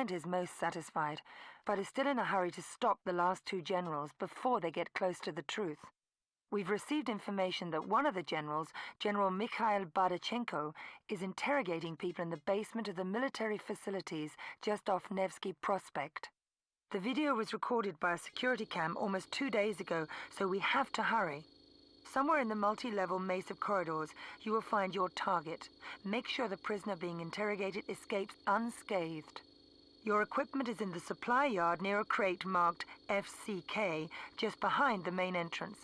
is most satisfied, but is still in a hurry to stop the last two generals before they get close to the truth. We've received information that one of the generals, General Mikhail Bardachenko, is interrogating people in the basement of the military facilities just off Nevsky Prospect. The video was recorded by a security cam almost 2 days ago, so we have to hurry. Somewhere in the multi-level maze of corridors, you will find your target. Make sure the prisoner being interrogated escapes unscathed. Your equipment is in the supply yard near a crate marked FCK, just behind the main entrance.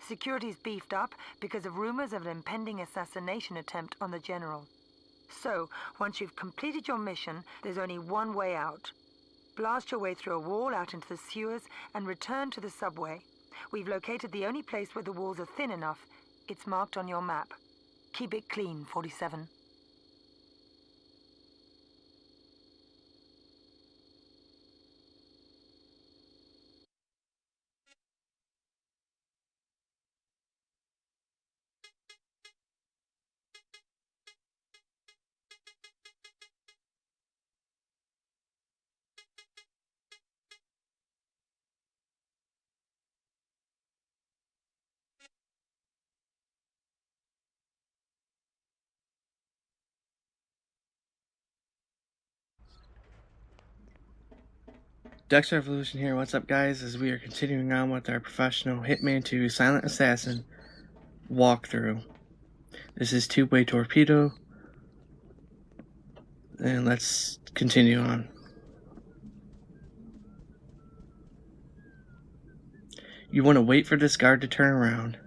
Security's beefed up because of rumors of an impending assassination attempt on the general. So, once you've completed your mission, there's only one way out. Blast your way through a wall out into the sewers and return to the subway. We've located the only place where the walls are thin enough. It's marked on your map. Keep it clean, 47. Dexter Evolution here. What's up, guys? As we are continuing on with our professional Hitman 2 Silent Assassin walkthrough. This is tubeway torpedo, and let's continue on. You want to wait for this guard to turn around.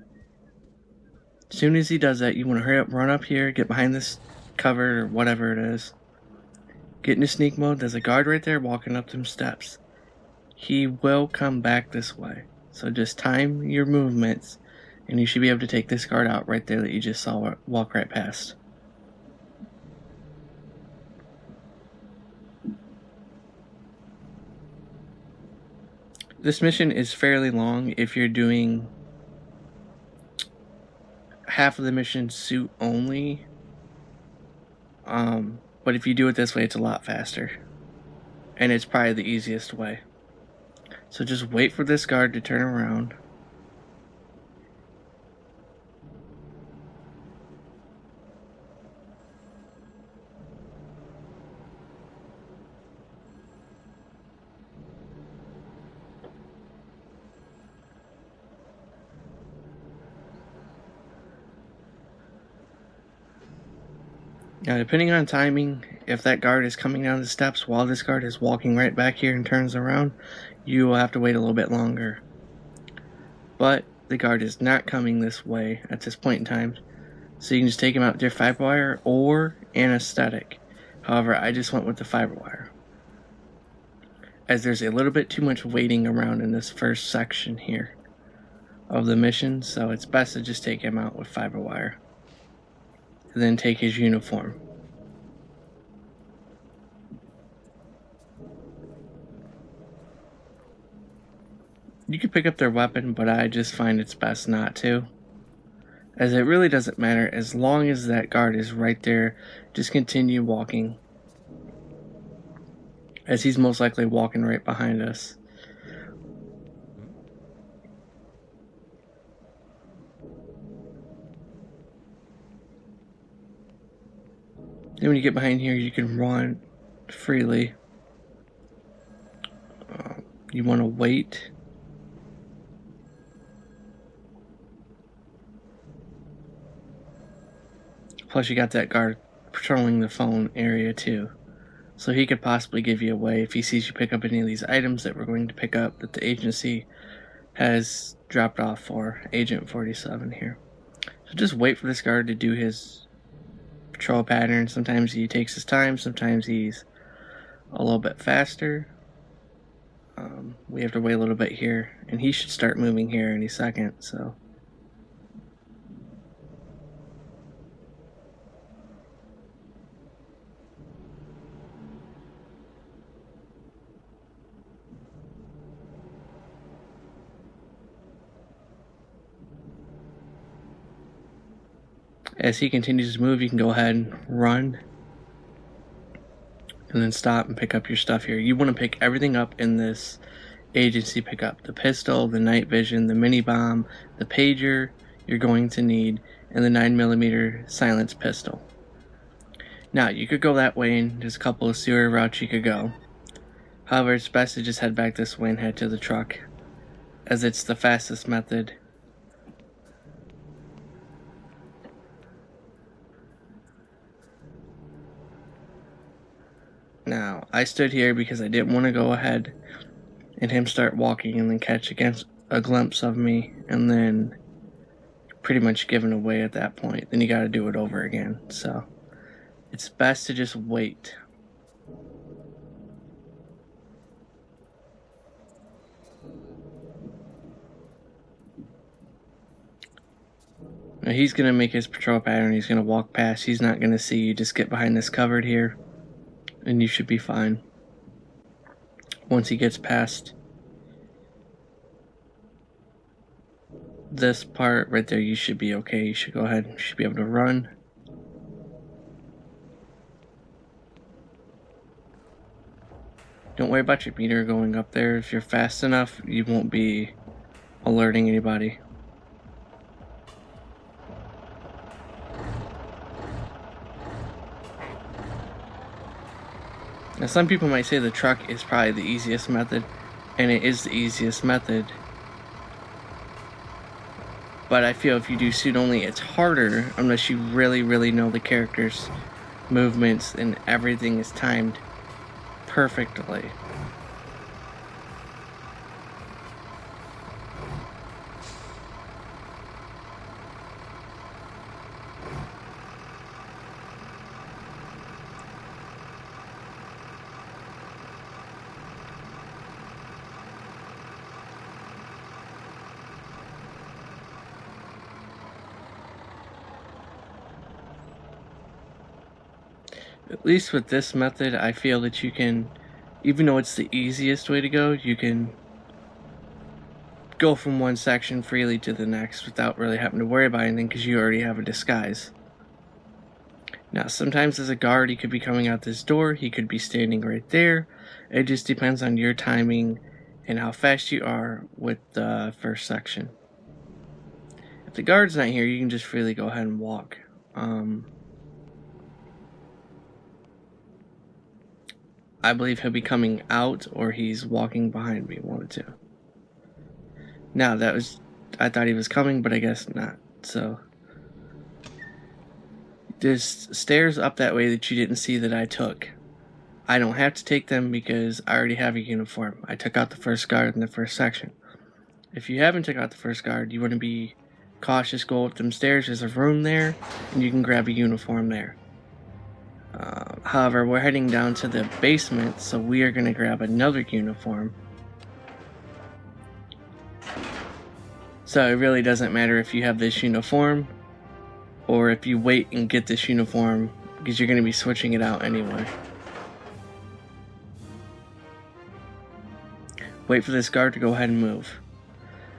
As soon as he does that, you want to hurry up, run up here, get behind this cover or whatever it is. Get into sneak mode. There's a guard right there walking up them steps. He will come back this way, so just time your movements and you should be able to take this guard out right there that you just saw walk right past. This mission is fairly long if you're doing half of the mission suit only, but if you do it this way, it's a lot faster, and it's probably the easiest way. So just wait for this guard to turn around. Now, depending on timing, if that guard is coming down the steps while this guard is walking right back here and turns around, you will have to wait a little bit longer. But the guard is not coming this way at this point in time, so you can just take him out with your fiber wire or anesthetic. However, I just went with the fiber wire, as there's a little bit too much waiting around in this first section here of the mission, so it's best to just take him out with fiber wire. And then take his uniform. You can pick up their weapon, but I just find it's best not to, as it really doesn't matter as long as that guard is right there. Just continue walking, as he's most likely walking right behind us. Then when you get behind here, you can run freely. You want to wait. Plus you got that guard patrolling the phone area too, so he could possibly give you away if he sees you pick up any of these items that we're going to pick up that the agency has dropped off for Agent 47 here. So just wait for this guard to do his patrol pattern. Sometimes he takes his time, sometimes he's a little bit faster. We have to wait a little bit here, and he should start moving here any second, so as he continues to move, you can go ahead and run. and then stop and pick up your stuff here. You want to pick everything up in this agency pickup. The pistol, the night vision, the mini bomb, the pager you're going to need, and the 9mm silenced pistol. Now, you could go that way, and there's a couple of sewer routes you could go. However, it's best to just head back this way and head to the truck, as it's the fastest method. Now, I stood here because I didn't want to go ahead and him start walking and then catch against a glimpse of me and then pretty much given away at that point. Then you got to do it over again. So it's best to just wait. Now he's going to make his patrol pattern. He's going to walk past. He's not going to see you. Just get behind this cupboard here and you should be fine. Once he gets past this part right there, you should be okay. You should go ahead. You should be able to run. Don't worry about your meter going up there. If you're fast enough, you won't be alerting anybody. Now some people might say the truck is probably the easiest method, and it is the easiest method. But I feel if you do suit only, it's harder unless you really know the character's movements and everything is timed perfectly. At least with this method, I feel that you can, even though it's the easiest way to go, you can go from one section freely to the next without really having to worry about anything because you already have a disguise. Now, sometimes as a guard, he could be coming out this door, he could be standing right there. It just depends on your timing and how fast you are with the first section. If the guard's not here, you can just freely go ahead and walk. I believe he'll be coming out or he's walking behind me, one or two. Now I thought he was coming, but I guess not. So there's stairs up that way that you didn't see that I took. I don't have to take them because I already have a uniform. I took out the first guard in the first section. If you haven't took out the first guard, you want to be cautious. Go up them stairs. There's a room there, and you can grab a uniform there. However, we're heading down to the basement, so we are going to grab another uniform. So it really doesn't matter if you have this uniform or if you wait and get this uniform because you're going to be switching it out anyway. Wait for this guard to go ahead and move.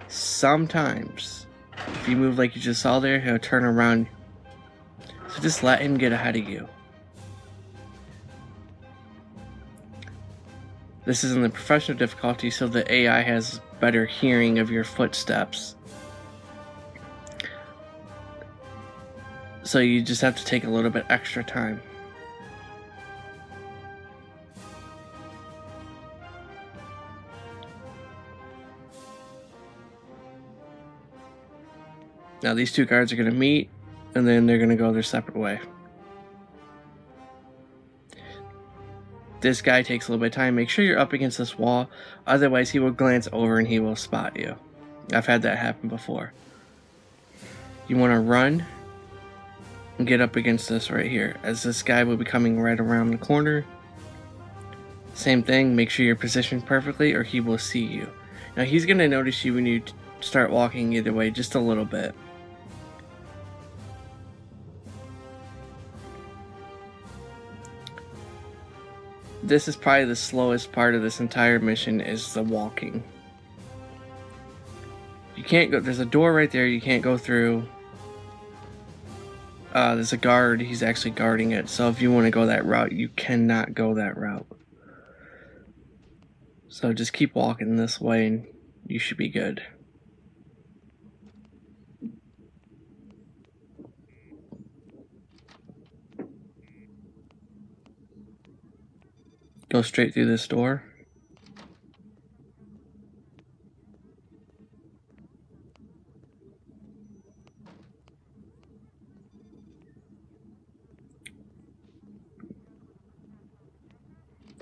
Sometimes, if you move like you just saw there, he'll turn around. So just let him get ahead of you. This is in the professional difficulty, so the AI has better hearing of your footsteps. So you just have to take a little bit extra time. Now these two guards are going to meet, and then they're going to go their separate way. This guy takes a little bit of time. Make sure you're up against this wall, otherwise he will glance over and he will spot you. I've had that happen before. You want to run and get up against this right here, as this guy will be coming right around the corner. Same thing, make sure you're positioned perfectly or he will see you. Now he's going to notice you when you start walking either way, just a little bit. This is probably the slowest part of this entire mission, is the walking. You can't go, there's a door right there you can't go through. there's a guard. He's actually guarding it. So if you want to go that route, you cannot go that route. So just keep walking this way and you should be good. Go straight through this door.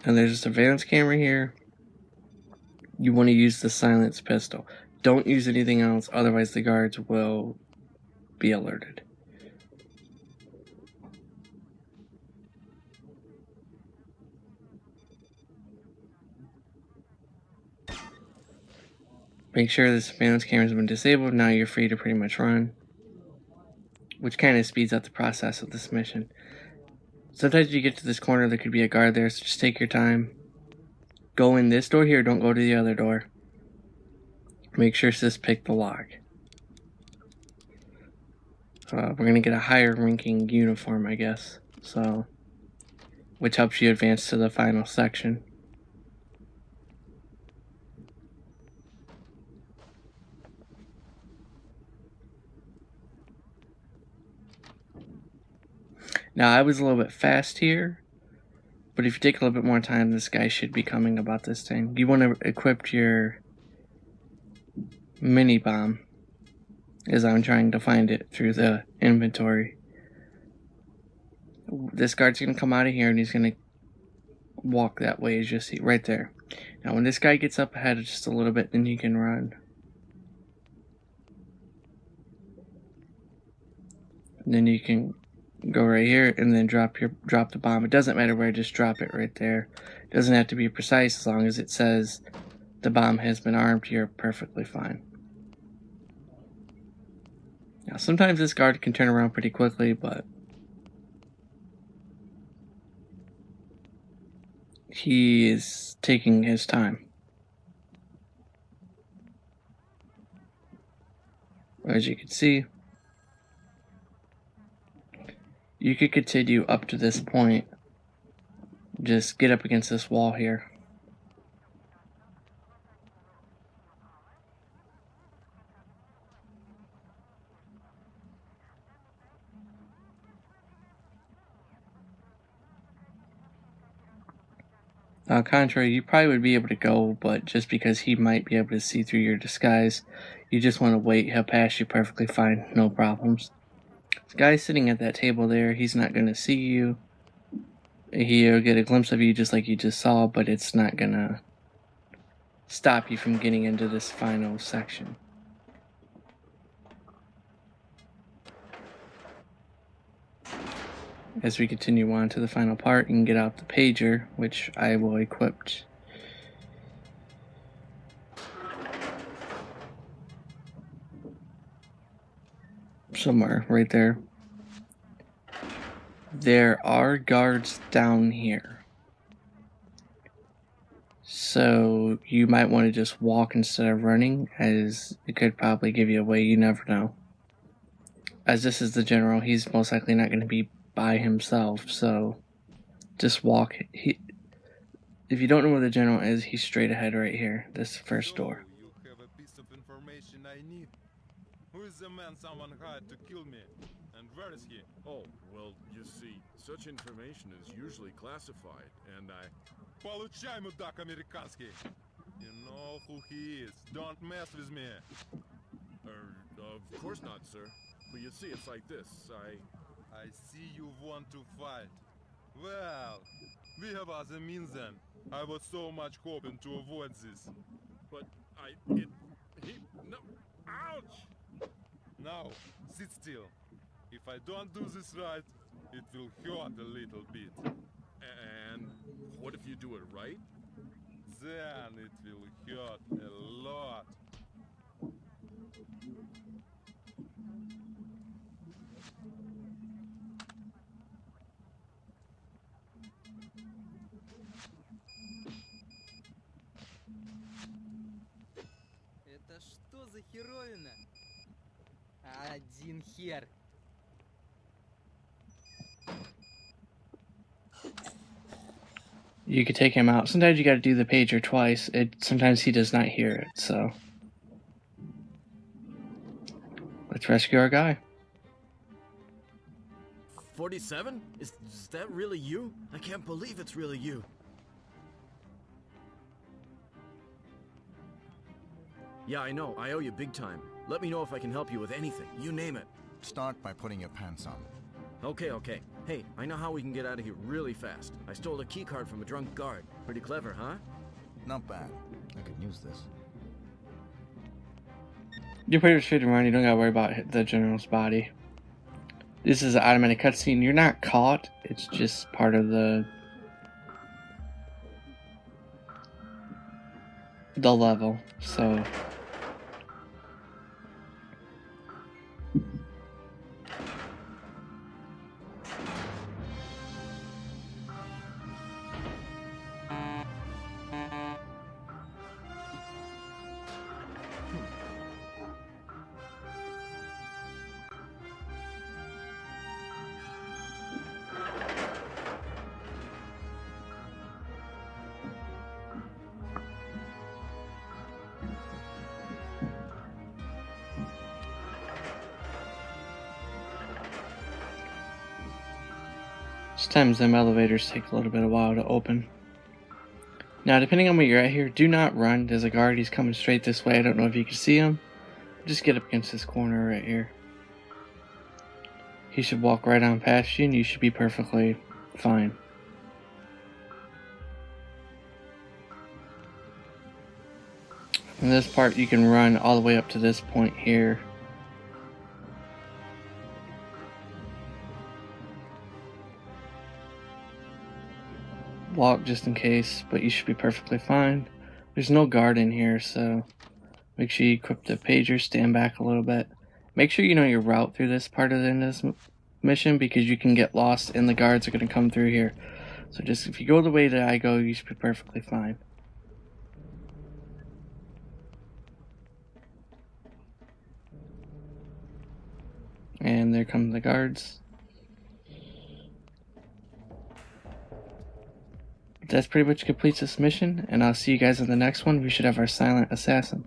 And there's a surveillance camera here. You want to use the silenced pistol. Don't use anything else, otherwise the guards will be alerted. Make sure the surveillance camera has been disabled. Now you're free to pretty much run, which kind of speeds up the process of this mission. Sometimes you get to this corner, there could be a guard there, so just take your time. Go in this door here, don't go to the other door. Make sure it says pick the lock. We're going to get a higher ranking uniform, I guess, so which helps you advance to the final section. Now, I was a little bit fast here, but if you take a little bit more time, this guy should be coming about this time. You want to equip your mini bomb, as I'm trying to find it through the inventory. This guard's going to come out of here and he's going to walk that way, as you see, right there. Now, when this guy gets up ahead just a little bit, then you can run. And then you can go right here and then drop the bomb. It doesn't matter where, just drop it right there. It doesn't have to be precise, as long as it says the bomb has been armed, you're perfectly fine. Now, sometimes this guard can turn around pretty quickly, but he is taking his time. As you can see, you could continue up to this point. Just get up against this wall here. On the contrary, you probably would be able to go, but just because he might be able to see through your disguise, you just want to wait. He'll pass you perfectly fine, no problems. The guy sitting at that table there, he's not going to see you. He'll get a glimpse of you just like you just saw, but it's not going to stop you from getting into this final section. As we continue on to the final part, you can get out the pager, which I will equip. Somewhere right there. There are guards down here, so you might want to just walk instead of running, as it could probably give you away. You never know. As this is the general, he's most likely not going to be by himself, so just walk. If you don't know where the general is, he's straight ahead right here, this first door. You have a piece of information I need. Who is the man someone hired to kill me? And where is he? Oh, well, you see, such information is usually classified, and I... Получай, мудак американский! You know who he is. Don't mess with me. Of course not, sir. But you see, it's like this. I see you want to fight. Well, we have other means then. I was so much hoping to avoid this. But no, ouch! Now, sit still. If I don't do this right, it will hurt a little bit. And what if you do it right? Then it will hurt a lot. Это что за херовина? Один хер. you could take him out. Sometimes you gotta do the pager twice. Sometimes he does not hear it, so. Let's rescue our guy. 47? Is that really you? I can't believe it's really you. Yeah, I know. I owe you big time. Let me know if I can help you with anything. You name it. Start by putting your pants on. Okay, okay. Hey, I know how we can get out of here really fast. I stole a keycard from a drunk guard. Pretty clever, huh? Not bad. I could use this. You're pretty straight around. You don't gotta worry about the general's body. This is an automatic cutscene. You're not caught. It's just part of the level. So. Sometimes them elevators take a little bit of a while to open. Now, depending on where you're at here, do not run. There's a guard. He's coming straight this way. I don't know if you can see him. Just get up against this corner right here. He should walk right on past you and you should be perfectly fine. In this part, you can run all the way up to this point here. Walk just in case, but you should be perfectly fine. There's no guard in here, so make sure you equip the pager, stand back a little bit. Make sure you know your route through this part of this mission because you can get lost and the guards are going to come through here. So just if you go the way that I go, you should be perfectly fine. And there come the guards. That's pretty much completes this mission, and I'll see you guys in the next one. We should have our silent assassin.